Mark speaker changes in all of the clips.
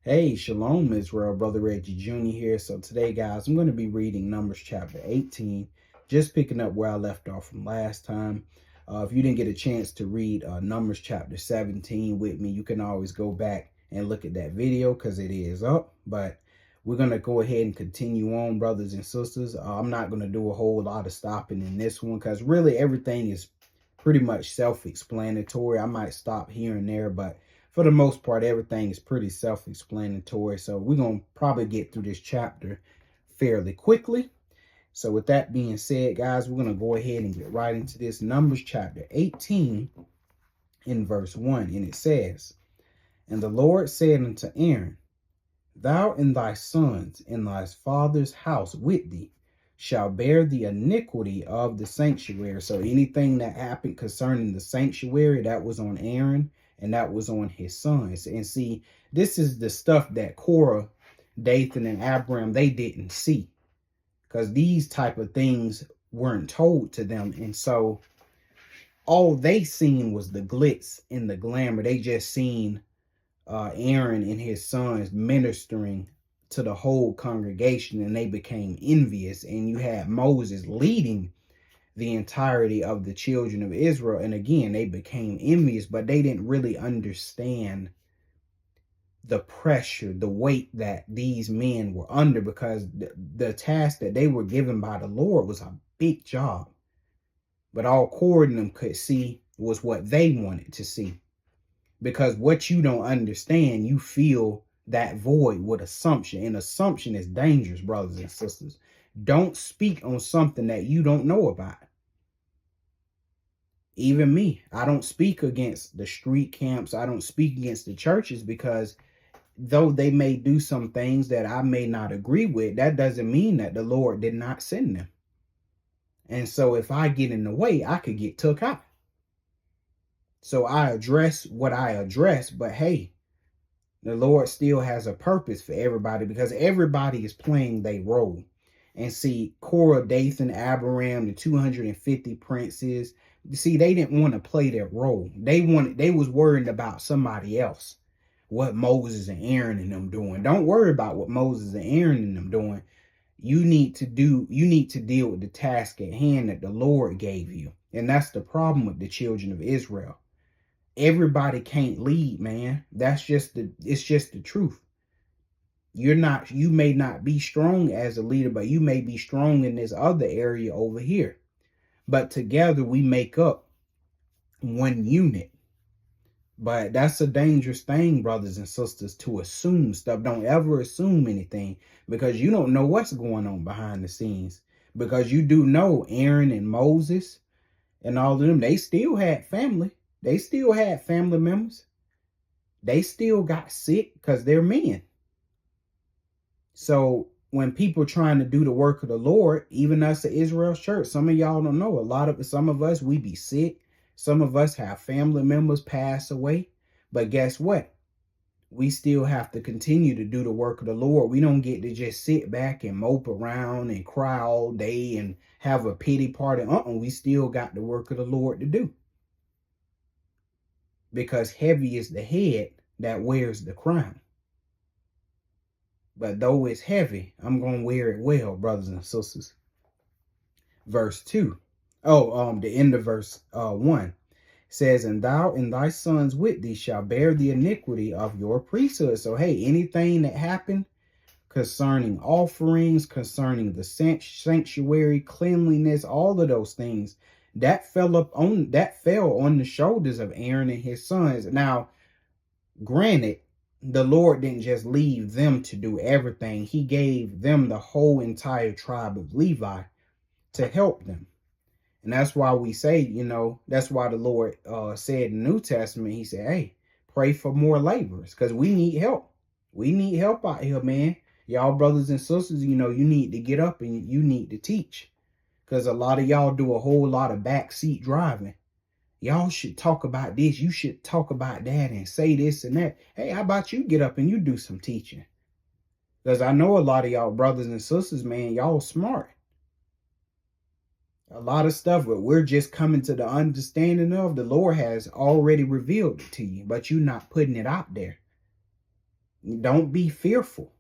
Speaker 1: Hey, Shalom Israel, Brother Reggie Jr. here. So today, guys, I'm going to be reading Numbers chapter 18, just picking up where I left off from last time. If you didn't get a chance to read Numbers chapter 17 with me, you can always go back and look at that video because it is up. But we're going to go ahead and continue on, brothers and sisters. I'm not going to do a whole lot of stopping in this one because really everything is pretty much self-explanatory. I might stop here and there, but for the most part, everything is pretty self-explanatory. So we're going to probably get through this chapter fairly quickly. So with that being said, guys, we're going to go ahead and get right into this. Numbers chapter 18 in verse 1. And it says, "And the Lord said unto Aaron, Thou and thy sons in thy father's house with thee shall bear the iniquity of the sanctuary." So anything that happened concerning the sanctuary, that was on Aaron and that was on his sons. And see, this is the stuff that Korah, Dathan, and Abiram, they didn't see, because these type of things weren't told to them. And so all they seen was the glitz and the glamour. They just seen Aaron and his sons ministering to the whole congregation, and they became envious. And you had Moses leading the entirety of the children of Israel, and again they became envious, but they didn't really understand the pressure, the weight that these men were under, because the task that they were given by the Lord was a big job. But all Korah and them could see was what they wanted to see. Because what you don't understand, you fill that void with assumption. And assumption is dangerous, brothers and sisters. Don't speak on something that you don't know about. Even me, I don't speak against the street camps. I don't speak against the churches, because though they may do some things that I may not agree with, that doesn't mean that the Lord did not send them. And so if I get in the way, I could get took out. So I address what I address, but hey, the Lord still has a purpose for everybody, because everybody is playing their role. And see, Korah, Dathan, Abiram, the 250 princes, see, they didn't want to play their role. They was worried about somebody else, what Moses and Aaron and them doing. Don't worry about what Moses and Aaron and them doing. You need to deal with the task at hand that the Lord gave you. And that's the problem with the children of Israel. Everybody can't lead, man. It's just the truth. You may not be strong as a leader, but you may be strong in this other area over here. But together we make up one unit. But that's a dangerous thing, brothers and sisters, to assume stuff. Don't ever assume anything, because you don't know what's going on behind the scenes. Because you do know Aaron and Moses and all of them, they still had family. They still had family members. They still got sick because they're men. So when people trying to do the work of the Lord, even us at Israel's church, some of y'all don't know, some of us, we be sick. Some of us have family members pass away. But guess what? We still have to continue to do the work of the Lord. We don't get to just sit back and mope around and cry all day and have a pity party. We still got the work of the Lord to do. Because heavy is the head that wears the crown. But though it's heavy, I'm going to wear it well, brothers and sisters. Verse 2. The end of verse 1 says, "And thou and thy sons with thee shall bear the iniquity of your priesthood." So, hey, anything that happened concerning offerings, concerning the sanctuary, cleanliness, all of those things, that fell on the shoulders of Aaron and his sons. Now, granted, the Lord didn't just leave them to do everything. He gave them the whole entire tribe of Levi to help them. And that's why we say, that's why the Lord said in the New Testament, he said, hey, pray for more laborers, because we need help. We need help out here, man. Y'all brothers and sisters, you need to get up and you need to teach, because a lot of y'all do a whole lot of backseat driving. Y'all should talk about this. You should talk about that and say this and that. Hey, how about you get up and you do some teaching? Because I know a lot of y'all brothers and sisters, man, y'all smart. A lot of stuff that we're just coming to the understanding of, the Lord has already revealed it to you, but you're not putting it out there. Don't be fearful.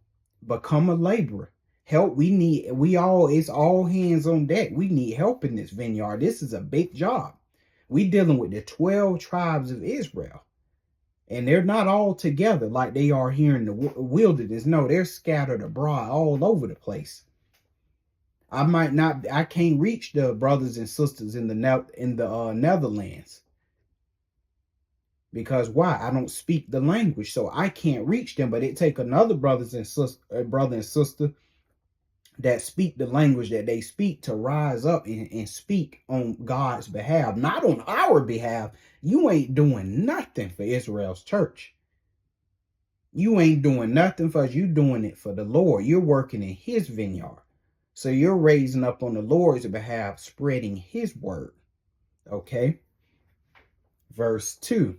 Speaker 1: Become a laborer. Help. It's all hands on deck. We need help in this vineyard. This is a big job. We dealing with the 12 tribes of Israel. And they're not all together like they are here in the wilderness. No, they're scattered abroad all over the place. I can't reach the brothers and sisters in the Netherlands. Because why? I don't speak the language, so I can't reach them. But it take another brother and sister that speak the language that they speak to rise up and speak on God's behalf, not on our behalf. You ain't doing nothing for Israel's church. You ain't doing nothing for us. You doing it for the Lord. You're working in his vineyard. So you're raising up on the Lord's behalf, spreading his word. Okay. Verse 2.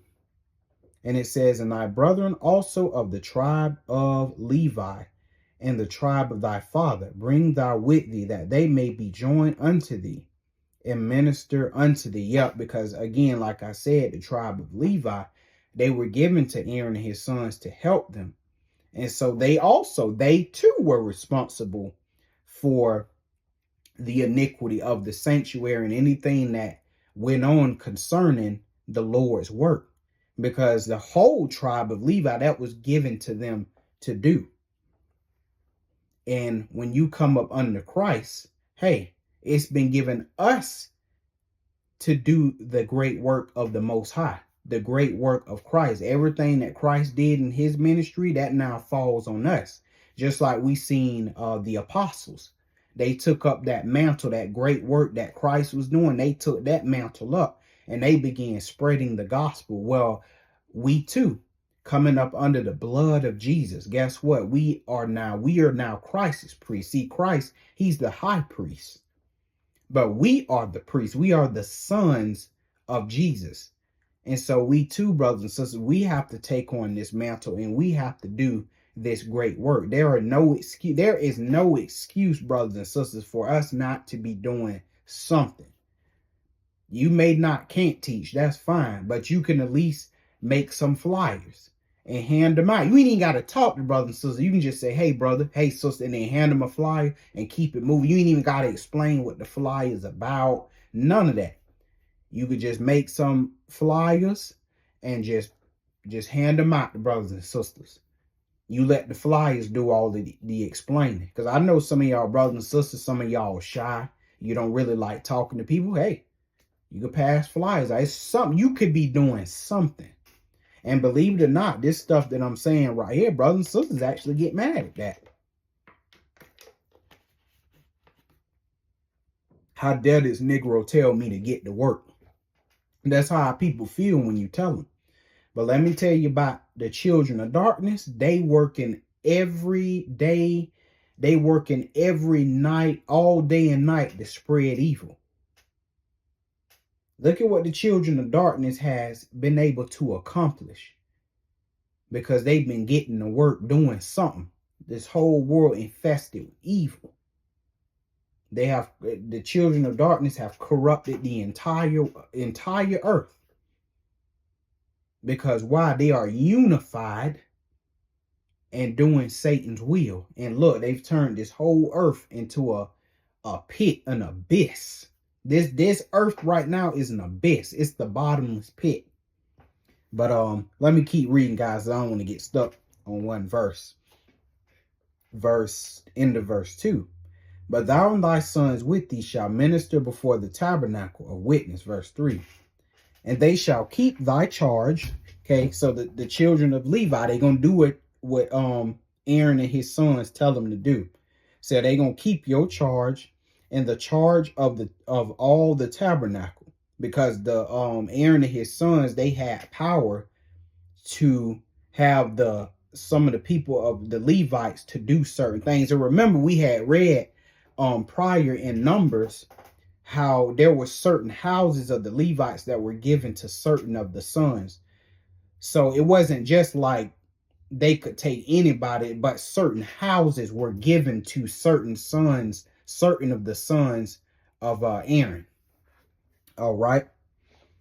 Speaker 1: And it says, and thy brethren also of the tribe of Levi and the tribe of thy father, bring thou with thee, that they may be joined unto thee and minister unto thee. Yep, because again, like I said, the tribe of Levi, they were given to Aaron and his sons to help them. And so they too were responsible for the iniquity of the sanctuary and anything that went on concerning the Lord's work. Because the whole tribe of Levi, that was given to them to do. And when you come up under Christ, hey, it's been given us to do the great work of the Most High, the great work of Christ. Everything that Christ did in his ministry, that now falls on us. Just like we seen the apostles. They took up that mantle, that great work that Christ was doing. They took that mantle up. And they began spreading the gospel. Well, we too, coming up under the blood of Jesus. Guess what? We are now Christ's priest. See, Christ, he's the high priest. But we are the priests. We are the sons of Jesus. And so we too, brothers and sisters, we have to take on this mantle and we have to do this great work. There is no excuse, brothers and sisters, for us not to be doing something. You can't teach, that's fine, but you can at least make some flyers and hand them out. You ain't even got to talk to brothers and sisters. You can just say, hey, brother, hey, sister, and then hand them a flyer and keep it moving. You ain't even got to explain what the flyer is about. None of that. You could just make some flyers and just hand them out to brothers and sisters. You let the flyers do all the explaining. Because I know some of y'all brothers and sisters, some of y'all are shy. You don't really like talking to people. Hey, you could pass flyers. It's something. You could be doing something. And believe it or not, this stuff that I'm saying right here, brothers and sisters actually get mad at that. How dare this Negro tell me to get to work? That's how people feel when you tell them. But let me tell you about the children of darkness. They working every day. They working every night, all day and night to spread evil. Look at what the children of darkness has been able to accomplish. Because they've been getting to work doing something. This whole world infested with evil. The children of darkness have corrupted the entire earth. Because why? They are unified and doing Satan's will. And look, they've turned this whole earth into a pit, an abyss. This earth right now is an abyss. It's the bottomless pit. But let me keep reading, guys. I don't want to get stuck on one verse. End of verse 2. But thou and thy sons with thee shall minister before the tabernacle of witness. Verse 3. And they shall keep thy charge. Okay, so the children of Levi, they're gonna do what Aaron and his sons tell them to do. So they're gonna keep your charge and the charge of all the tabernacle, because the Aaron and his sons, they had power to have some of the people of the Levites to do certain things. And remember, we had read prior in Numbers how there were certain houses of the Levites that were given to certain of the sons. So it wasn't just like they could take anybody, but certain houses were given to certain sons, certain of the sons of Aaron. All right.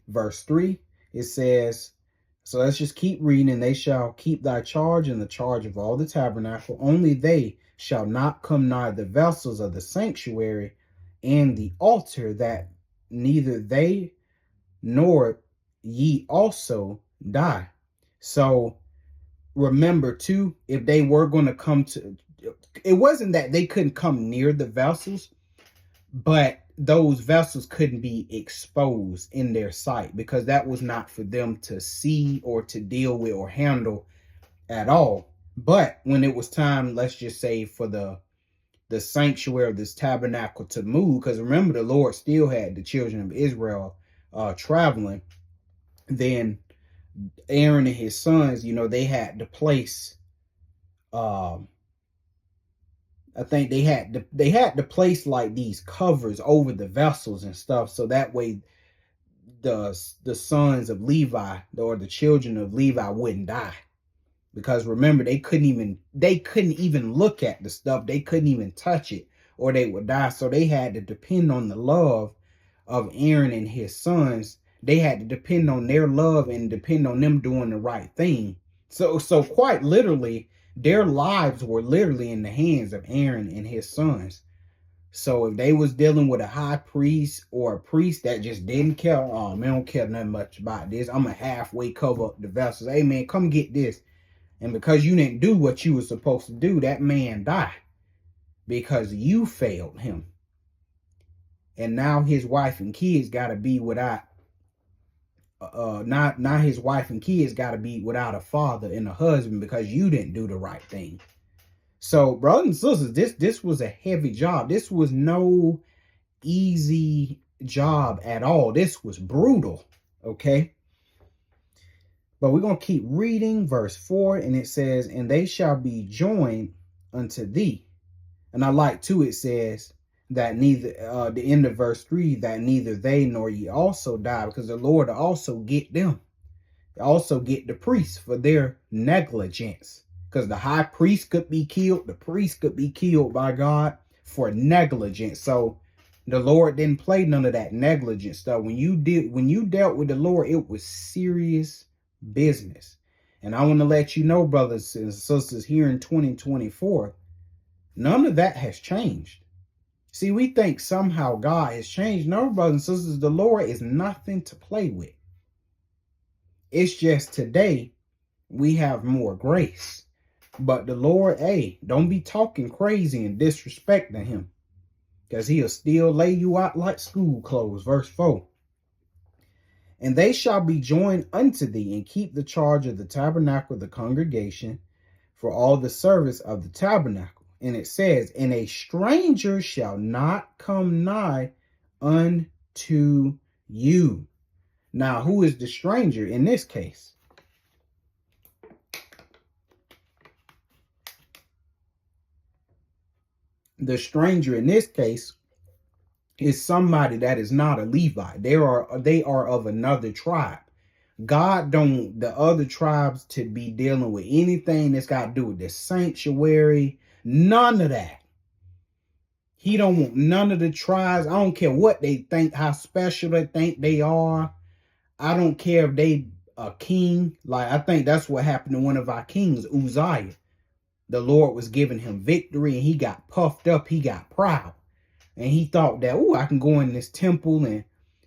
Speaker 1: Verse 3, it says, So let's just keep reading. And they shall keep thy charge and the charge of all the tabernacle. Only they shall not come nigh the vessels of the sanctuary and the altar, that neither they nor ye also die. So remember too, if they were going to come to, it wasn't that they couldn't come near the vessels, but those vessels couldn't be exposed in their sight, because that was not for them to see or to deal with or handle at all. But when it was time, let's just say, for the sanctuary of this tabernacle to move, because remember, the Lord still had the children of Israel traveling, then Aaron and his sons, they had to place, I think they had to place like these covers over the vessels and stuff, so that way the sons of Levi, or the children of Levi, wouldn't die. Because remember, they couldn't even look at the stuff, they couldn't even touch it, or they would die. So they had to depend on the love of Aaron and his sons. They had to depend on their love and depend on them doing the right thing. So quite literally, their lives were literally in the hands of Aaron and his sons. So if they was dealing with a high priest or a priest that just didn't care, oh man, I don't care nothing much about this, I'm gonna halfway cover up the vessels. Hey man, come get this. And because you didn't do what you were supposed to do, that man died because you failed him. And now his wife and kids got to be without, not his wife and kids got to be without a father and a husband because you didn't do the right thing. So, brothers and sisters, this was a heavy job. This was no easy job at all. This was brutal, okay? But we're going to keep reading verse 4, and it says, and they shall be joined unto thee. And I like too, it says that neither, the end of verse 3, that neither they nor ye also die, because the Lord will also get them. Also get the priests for their negligence, because the high priest could be killed. The priest could be killed by God for negligence. So the Lord didn't play none of that negligence stuff. When you dealt with the Lord, it was serious business. And I want to let you know, brothers and sisters, here in 2024, none of that has changed. See, we think somehow God has changed. No, brothers and sisters, the Lord is nothing to play with. It's just today we have more grace. But the Lord, hey, don't be talking crazy and disrespecting him, because he'll still lay you out like school clothes. Verse 4. And they shall be joined unto thee, and keep the charge of the tabernacle of the congregation for all the service of the tabernacle. And it says, and a stranger shall not come nigh unto you. Now, who is the stranger in this case? The stranger in this case is somebody that is not a Levite. They are of another tribe. God don't the other tribes to be dealing with anything that's got to do with the sanctuary. None of that. He don't want none of the tribes. I don't care what they think, how special they think they are. I don't care if they a king. Like, I think that's what happened to one of our kings, Uzziah. The Lord was giving him victory, and he got puffed up. He got proud. And he thought that, oh, I can go in this temple and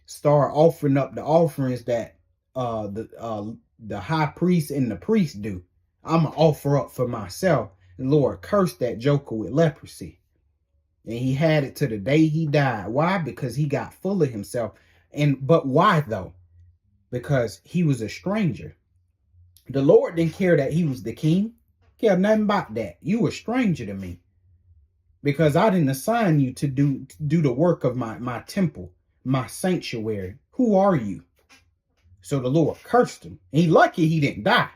Speaker 1: start offering up the offerings that the high priest and the priest do. I'm going to offer up for myself. The Lord cursed that joker with leprosy. And he had it to the day he died. Why? Because he got full of himself. But why though? Because he was a stranger. The Lord didn't care that he was the king. He cared nothing about that. You were a stranger to me, because I didn't assign you to do the work of my temple, my sanctuary. Who are you? So the Lord cursed him. He lucky he didn't die,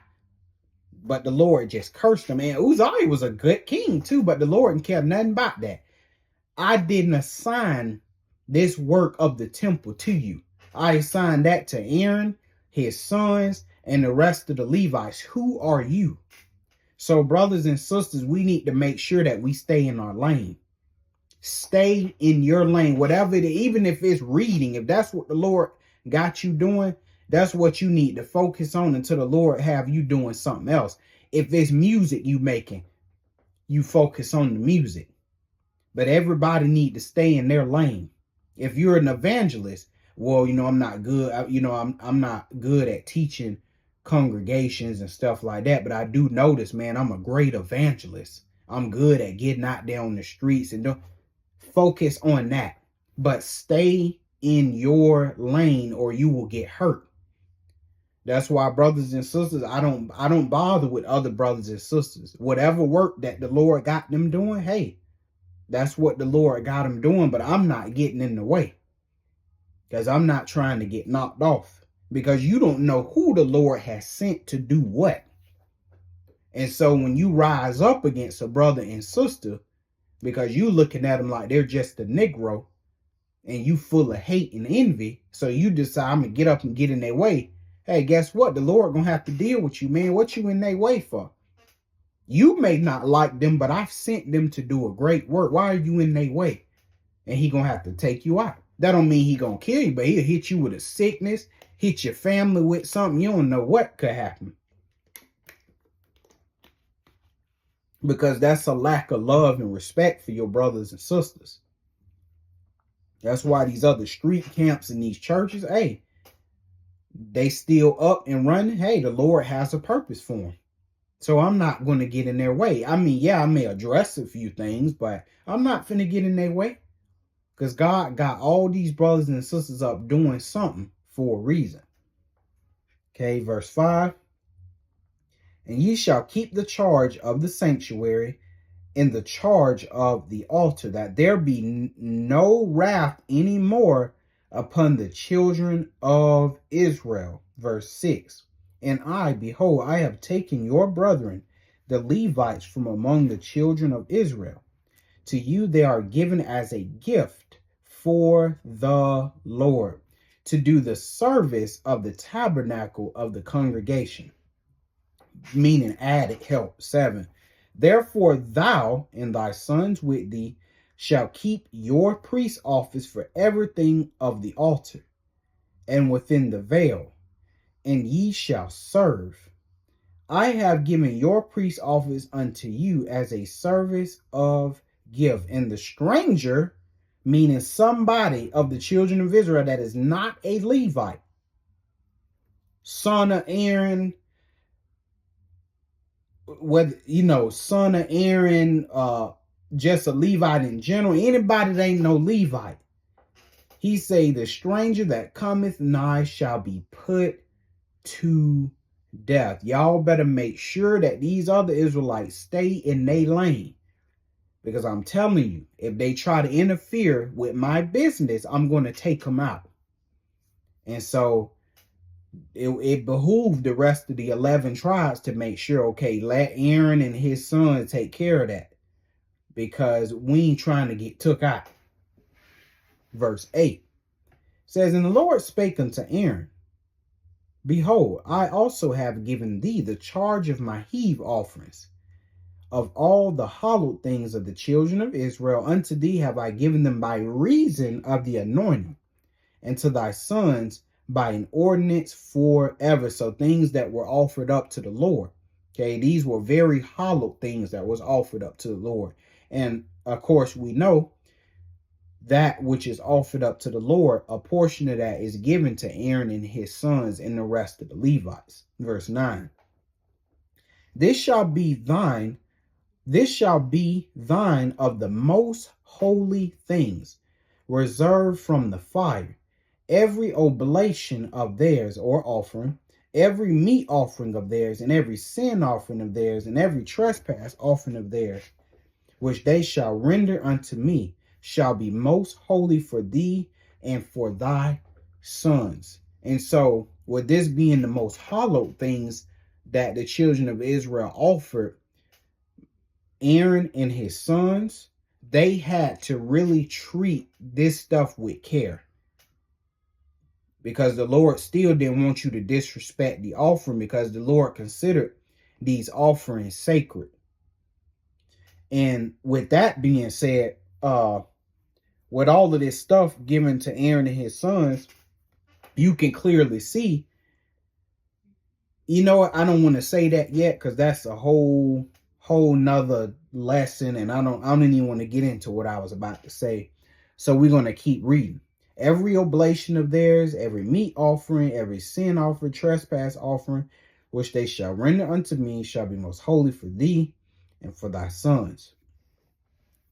Speaker 1: but the Lord just cursed him. And Uzziah was a good king too, but the Lord didn't care nothing about that. I didn't assign this work of the temple to you. I assigned that to Aaron, his sons, and the rest of the Levites. Who are you? So, brothers and sisters, we need to make sure that we stay in our lane. Stay in your lane, whatever it is, even if it's reading. If that's what the Lord got you doing, That's what you need to focus on until the Lord have you doing something else. If it's music you making, you focus on the music. But everybody need to stay in their lane. If you're an evangelist, well, I'm not good. I'm not good at teaching congregations and stuff like that. But I do notice, man, I'm a great evangelist. I'm good at getting out there on the streets and don't focus on that. But stay in your lane or you will get hurt. That's why, brothers and sisters, I don't bother with other brothers and sisters. Whatever work that the Lord got them doing, hey, that's what the Lord got them doing, but I'm not getting in the way because I'm not trying to get knocked off, because you don't know who the Lord has sent to do what. And so when you rise up against a brother and sister because you looking at them like they're just a Negro and you full of hate and envy, so you decide I'm going to get up and get in their way. Hey, guess what? The Lord going to have to deal with you, man. What you in their way for? You may not like them, but I've sent them to do a great work. Why are you in their way? And he going to have to take you out. That don't mean he going to kill you, but he'll hit you with a sickness, hit your family with something. You don't know what could happen. Because that's a lack of love and respect for your brothers and sisters. That's why these other street camps and these churches, hey, they still up and running. Hey, the Lord has a purpose for them. So I'm not going to get in their way. I mean, yeah, I may address a few things, but I'm not finna get in their way. Because God got all these brothers and sisters up doing something for a reason. Okay, verse 5. And ye shall keep the charge of the sanctuary and the charge of the altar, that there be no wrath any more upon the children of Israel. Verse 6. And I, behold, I have taken your brethren, the Levites, from among the children of Israel. To you they are given as a gift for the Lord, to do the service of the tabernacle of the congregation. Meaning added help. 7. Therefore thou and thy sons with thee shall keep your priest office for everything of the altar, and within the veil, and ye shall serve. I have given your priest office unto you as a service of gift. And the stranger, meaning somebody of the children of Israel that is not a Levite, son of Aaron, whether, son of Aaron, just a Levite in general, anybody that ain't no Levite. He say, the stranger that cometh nigh shall be put to death. Y'all better make sure that these other Israelites stay in their lane. Because I'm telling you, if they try to interfere with my business, I'm going to take them out. And so it behooved the rest of the 11 tribes to make sure, okay, let Aaron and his son take care of that, because we ain't trying to get took out. Verse 8 says, and the Lord spake unto Aaron, behold, I also have given thee the charge of my heave offerings, of all the hallowed things of the children of Israel. Unto thee have I given them by reason of the anointing, and to thy sons by an ordinance forever. So things that were offered up to the Lord. Okay, these were very hallowed things that was offered up to the Lord. And of course, we know that which is offered up to the Lord, a portion of that is given to Aaron and his sons and the rest of the Levites. Verse 9. This shall be thine of the most holy things, reserved from the fire. Every oblation of theirs or offering, every meat offering of theirs, and every sin offering of theirs, and every trespass offering of theirs, which they shall render unto me, shall be most holy for thee and for thy sons. And so, with this being the most hallowed things that the children of Israel offered, Aaron and his sons, they had to really treat this stuff with care. Because the Lord still didn't want you to disrespect the offering, because the Lord considered these offerings sacred. And with that being said, with all of this stuff given to Aaron and his sons, you can clearly see you know what? I don't want to say that yet because that's a whole nother lesson, and I don't even want to get into what I was about to say. So we're going to keep reading. Every oblation of theirs, every meat offering, every sin offering, trespass offering, which they shall render unto me, shall be most holy for thee and for thy sons.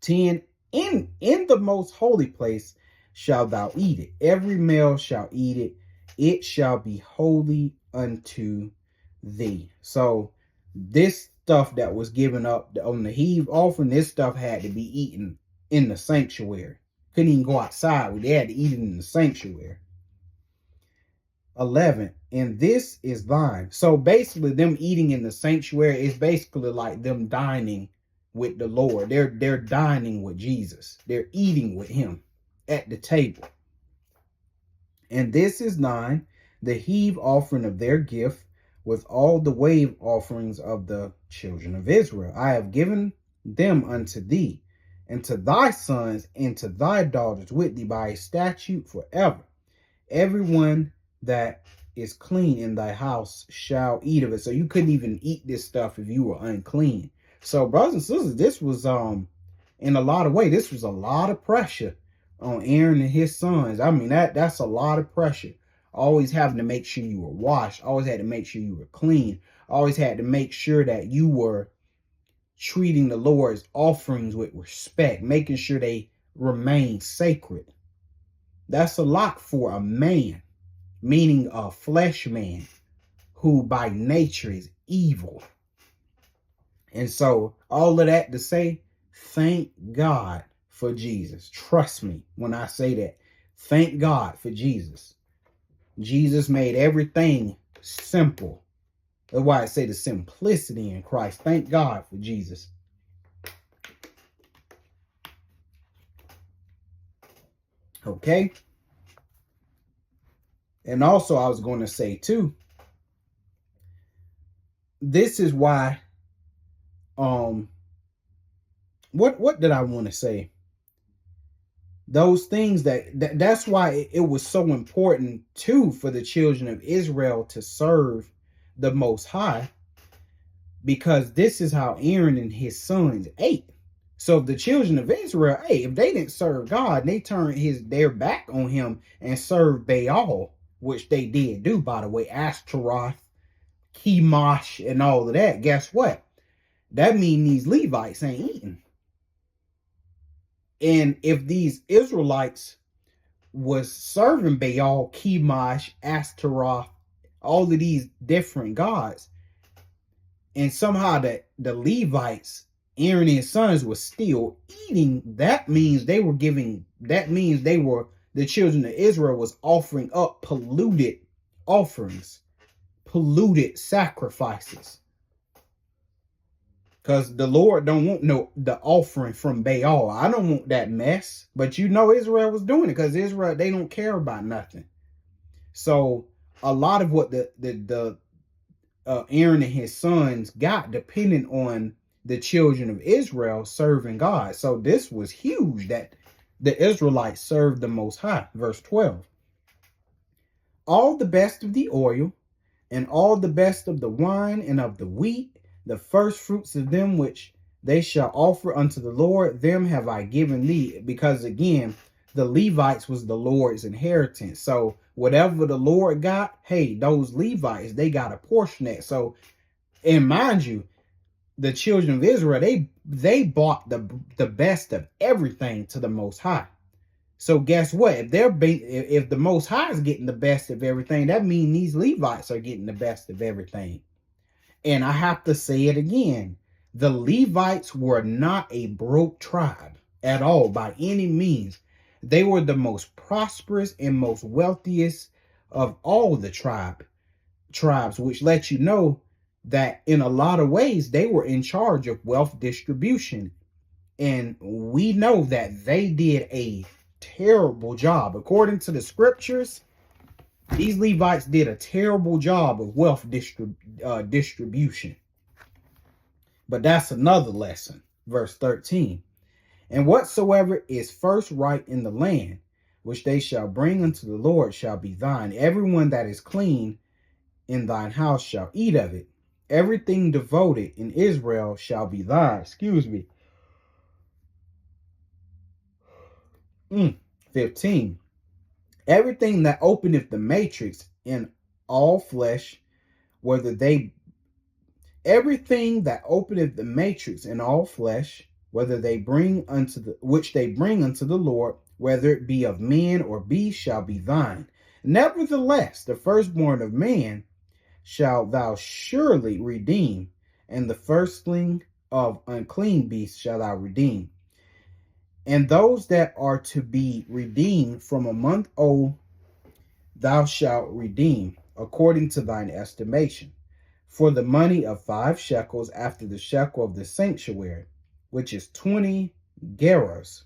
Speaker 1: 10. In the most holy place shalt thou eat it. Every male shall eat it. It shall be holy unto thee. So this stuff that was given up on the heave offering, this stuff had to be eaten in the sanctuary. Couldn't even go outside. They had to eat it in the sanctuary. 11. And this is thine. So basically them eating in the sanctuary is basically like them dining with the Lord. They're dining with Jesus. They're eating with him at the table. And this is thine, the heave offering of their gift, with all the wave offerings of the children of Israel. I have given them unto thee, and to thy sons, and to thy daughters with thee by a statute forever. Everyone that is clean in thy house shall eat of it. So you couldn't even eat this stuff if you were unclean. So brothers and sisters, this was in a lot of ways, this was a lot of pressure on Aaron and his sons. I mean, that's a lot of pressure. Always having to make sure you were washed. Always had to make sure you were clean. Always had to make sure that you were treating the Lord's offerings with respect, making sure they remain sacred. That's a lot for a man, meaning a flesh man who by nature is evil. And so all of that to say, thank God for Jesus. Trust me when I say that. Thank God for Jesus. Jesus made everything simple. That's why I say the simplicity in Christ. Thank God for Jesus. Okay. And also I was going to say too, this is why, what did I want to say? Those things that's why it was so important too for the children of Israel to serve the Most High, because this is how Aaron and his sons ate. So the children of Israel, if they didn't serve God, they turned their back on him and served Baal, which they did do, by the way, Ashtaroth, Chemosh, and all of that. Guess what? That means these Levites ain't eating. And if these Israelites was serving Baal, Chemosh, Ashtaroth, all of these different gods, and somehow the Levites, Aaron and his sons, were still eating, that means the children of Israel was offering up polluted offerings, polluted sacrifices. Because the Lord don't want the offering from Baal. I don't want that mess. But you know Israel was doing it because Israel, they don't care about nothing. So a lot of what the Aaron and his sons got depended on the children of Israel serving God. So this was huge that the Israelites served the Most High. Verse 12. All the best of the oil and all the best of the wine and of the wheat, the first fruits of them which they shall offer unto the Lord, them have I given thee. Because again, the Levites was the Lord's inheritance. So whatever the Lord got, hey, those Levites, they got a portion of that. So, and mind you, the children of Israel, they bought the best of everything to the Most High. So guess what? If the Most High is getting the best of everything, that means these Levites are getting the best of everything. And I have to say it again. The Levites were not a broke tribe at all by any means. They were the most prosperous and most wealthiest of all the tribes, which lets you know that in a lot of ways they were in charge of wealth distribution. And we know that they did a terrible job. According to the scriptures, these Levites did a terrible job of wealth distribution. But that's another lesson. Verse 13. And whatsoever is first right in the land, which they shall bring unto the Lord, shall be thine. Everyone that is clean in thine house shall eat of it. Everything devoted in Israel shall be thine. 15. Everything that openeth the matrix in all flesh, whether they everything that openeth the matrix in all flesh, whether they bring unto the which they bring unto the Lord, whether it be of men or beasts, shall be thine. Nevertheless, the firstborn of man shalt thou surely redeem, and the firstling of unclean beasts shalt thou redeem. And those that are to be redeemed from a month old thou shalt redeem, according to thine estimation, for the money of 5 shekels after the shekel of the sanctuary, which is 20 gerahs.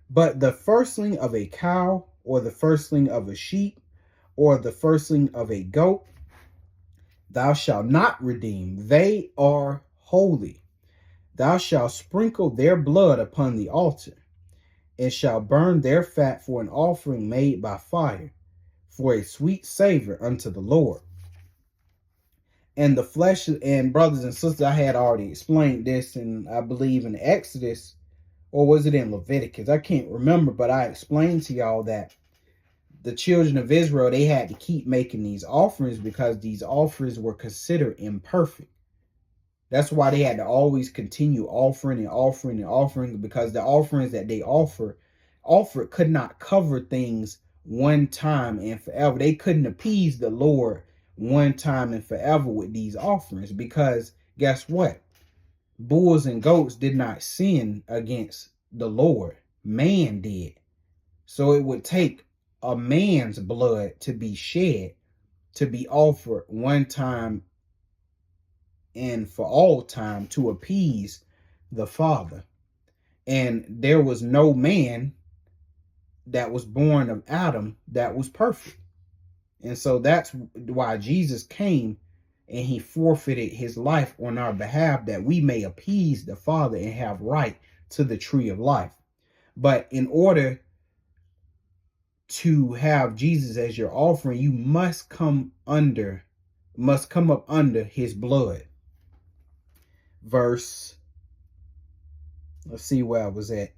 Speaker 1: But the firstling of a cow, or the firstling of a sheep, or the firstling of a goat, thou shalt not redeem. They are holy. Thou shalt sprinkle their blood upon the altar, and shalt burn their fat for an offering made by fire, for a sweet savor unto the Lord. And the flesh, and brothers and sisters, I had already explained this, and I believe in Exodus, or was it in Leviticus? I can't remember, but I explained to y'all that the children of Israel, they had to keep making these offerings because these offerings were considered imperfect. That's why they had to always continue offering and offering and offering, because the offerings that they offered could not cover things one time and forever. They couldn't appease the Lord one time and forever with these offerings, because guess what? Bulls and goats did not sin against the Lord. Man did. So it would take a man's blood to be shed to be offered one time and for all time to appease the Father. And there was no man that was born of Adam that was perfect. And so that's why Jesus came, and he forfeited his life on our behalf, that we may appease the Father and have right to the tree of life. But in order to have Jesus as your offering, you must come up under his blood. Let's see where I was at.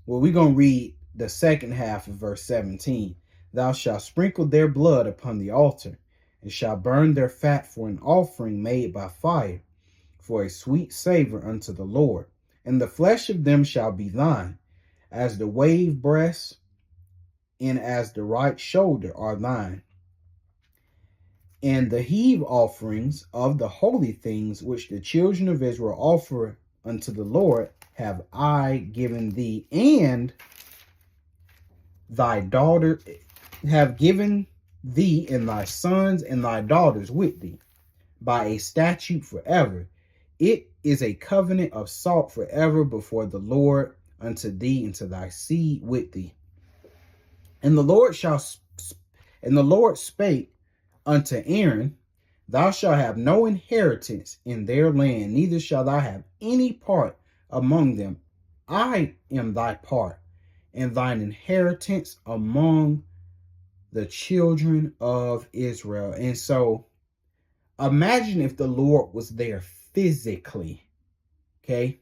Speaker 1: Well, we're going to read the second half of verse 17. Thou shalt sprinkle their blood upon the altar, and shalt burn their fat for an offering made by fire, for a sweet savor unto the Lord. And the flesh of them shall be thine, as the wave breast and as the right shoulder are thine. And the heave offerings of the holy things which the children of Israel offer unto the Lord have I given thee, and thy daughter have given thee, and thy sons and thy daughters with thee, by a statute forever. It is a covenant of salt forever before the Lord unto thee and to thy seed with thee. And the Lord spake unto Aaron, thou shalt have no inheritance in their land, neither shalt thou have any part among them. I am thy part, and thine inheritance among the children of Israel. And so imagine if the Lord was there physically, okay?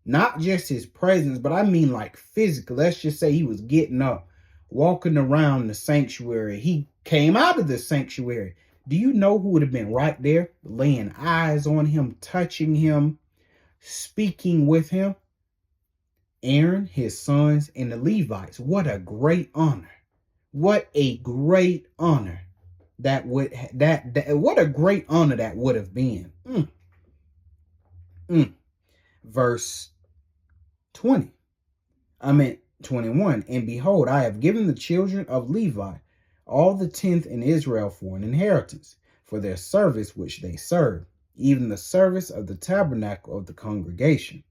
Speaker 1: Not just his presence, but I mean like physically. Let's just say he was getting up, walking around the sanctuary. He came out of the sanctuary. Do you know who would have been right there, laying eyes on him, touching him, speaking with him? Aaron, his sons, and the Levites. What a great honor. What a great honor what a great honor that would have been. Verse 21. And behold, I have given the children of Levi all the tenth in Israel for an inheritance, for their service which they serve, even the service of the tabernacle of the congregation.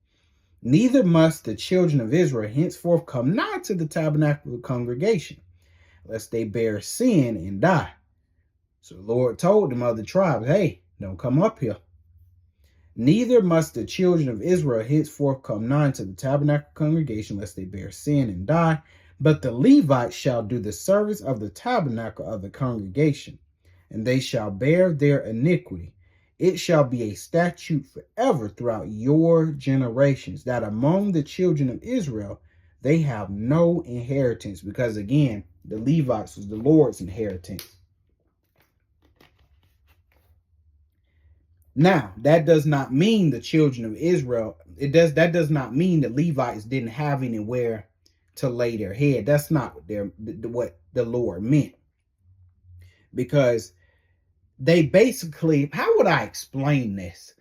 Speaker 1: Neither must the children of Israel henceforth come nigh to the tabernacle of the congregation, lest they bear sin and die. So the Lord told them other tribes, hey, don't come up here. Neither must the children of Israel henceforth come nigh to the tabernacle congregation, lest they bear sin and die. But the Levites shall do the service of the tabernacle of the congregation, and they shall bear their iniquity. It shall be a statute forever throughout your generations, that among the children of Israel they have no inheritance, because again, the Levites was the Lord's inheritance. Now, that does not mean the children of Israel, that does not mean the Levites didn't have anywhere to lay their head. That's not what the Lord meant. Because they basically, how would I explain this?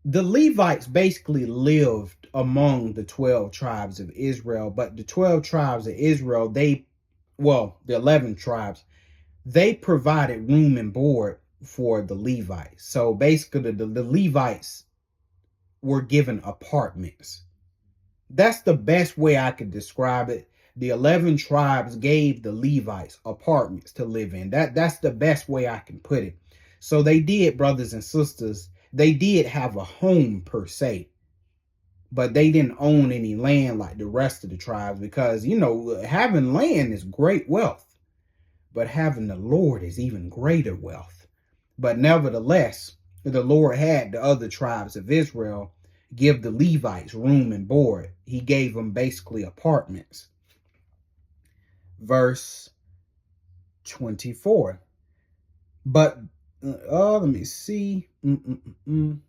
Speaker 1: The Levites basically lived among the 12 tribes of Israel, but the 12 tribes of Israel, the 11 tribes, they provided room and board for the Levites. So basically the Levites were given apartments. That's the best way I could describe it. The 11 tribes gave the Levites apartments to live in. That's the best way I can put it. So they did, brothers and sisters, they did have a home per se, but they didn't own any land like the rest of the tribes, because, you know, having land is great wealth, but having the Lord is even greater wealth. But nevertheless, the Lord had the other tribes of Israel give the Levites room and board. He gave them basically apartments. Verse 24. But, let me see. We're going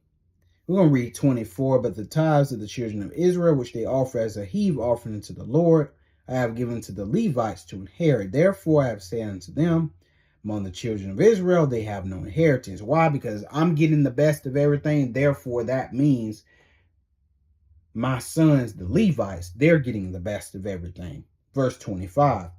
Speaker 1: to read 24. But the tithes of the children of Israel, which they offer as a heave offering to the Lord, I have given to the Levites to inherit. Therefore, I have said unto them, among the children of Israel, they have no inheritance. Why? Because I'm getting the best of everything. Therefore, that means my sons, the Levites, they're getting the best of everything. Verse 25.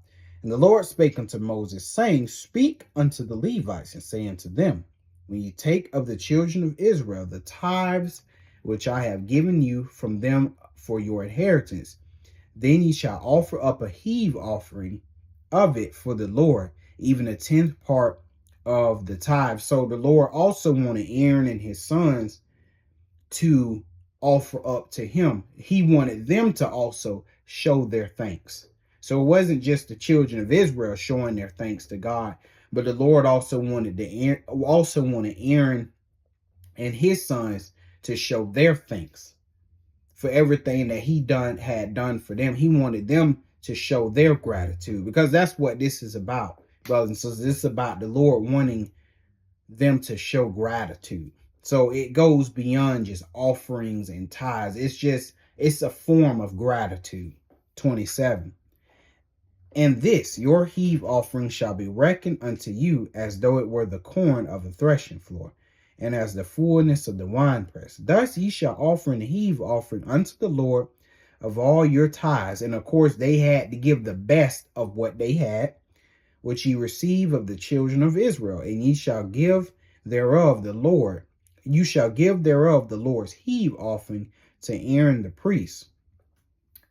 Speaker 1: And the Lord spake unto Moses, saying, Speak unto the Levites, and say unto them, when you take of the children of Israel the tithes which I have given you from them for your inheritance, then ye shall offer up a heave offering of it for the Lord, even a 10th part of the tithe. So the Lord also wanted Aaron and his sons to offer up to him. He wanted them to also show their thanks. So it wasn't just the children of Israel showing their thanks to God, but the Lord also wanted Aaron and his sons to show their thanks for everything that he had done for them. He wanted them to show their gratitude, because that's what this is about, brothers and sisters. This is about the Lord wanting them to show gratitude. So it goes beyond just offerings and tithes. It's a form of gratitude. 27. And this, your heave offering, shall be reckoned unto you as though it were the corn of a threshing floor, and as the fullness of the winepress. Thus ye shall offer an heave offering unto the Lord of all your tithes. And of course, they had to give the best of what they had, which ye receive of the children of Israel. And ye shall give thereof the Lord. You shall give thereof the Lord's heave offering to Aaron the priest.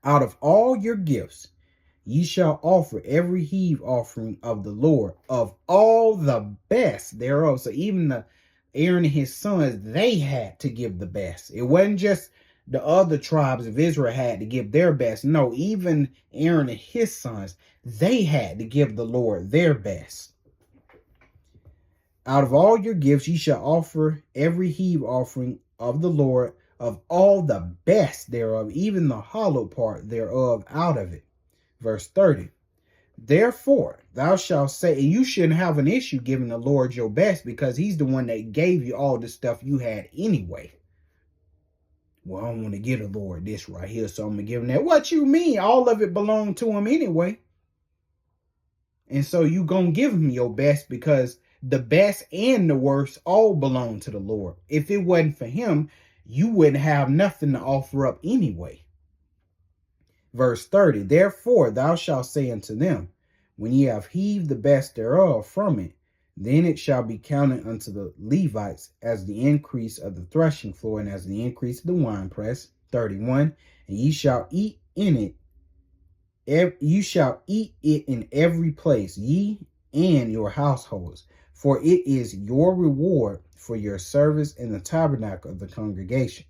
Speaker 1: Out of all your gifts, ye shall offer every heave offering of the Lord, of all the best thereof. So even Aaron and his sons, they had to give the best. It wasn't just the other tribes of Israel had to give their best. No, even Aaron and his sons, they had to give the Lord their best. Out of all your gifts, ye shall offer every heave offering of the Lord, of all the best thereof, even the hollow part thereof out of it. Verse 30. Therefore, thou shalt say, and you shouldn't have an issue giving the Lord your best, because he's the one that gave you all the stuff you had anyway. Well, I want to give the Lord this right here, so I'm going to give him that. What you mean? All of it belonged to him anyway. And so you going to give him your best, because the best and the worst all belong to the Lord. If it wasn't for him, you wouldn't have nothing to offer up anyway. Verse 30, therefore thou shalt say unto them, when ye have heaved the best thereof from it, then it shall be counted unto the Levites as the increase of the threshing floor, and as the increase of the winepress. 31, and ye shall eat in it. You shall eat it in every place, ye and your households, for it is your reward for your service in the tabernacle of the congregation.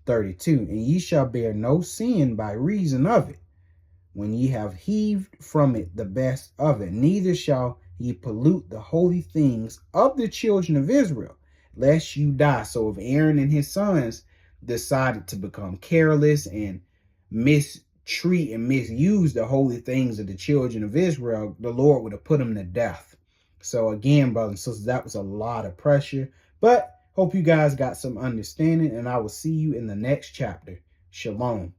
Speaker 1: 32, and ye shall bear no sin by reason of it, when ye have heaved from it the best of it. Neither shall ye pollute the holy things of the children of Israel, lest you die. So if Aaron and his sons decided to become careless and mistreat and misuse the holy things of the children of Israel, the Lord would have put them to death. So again, brothers and sisters, that was a lot of pressure. But hope you guys got some understanding, and I will see you in the next chapter. Shalom.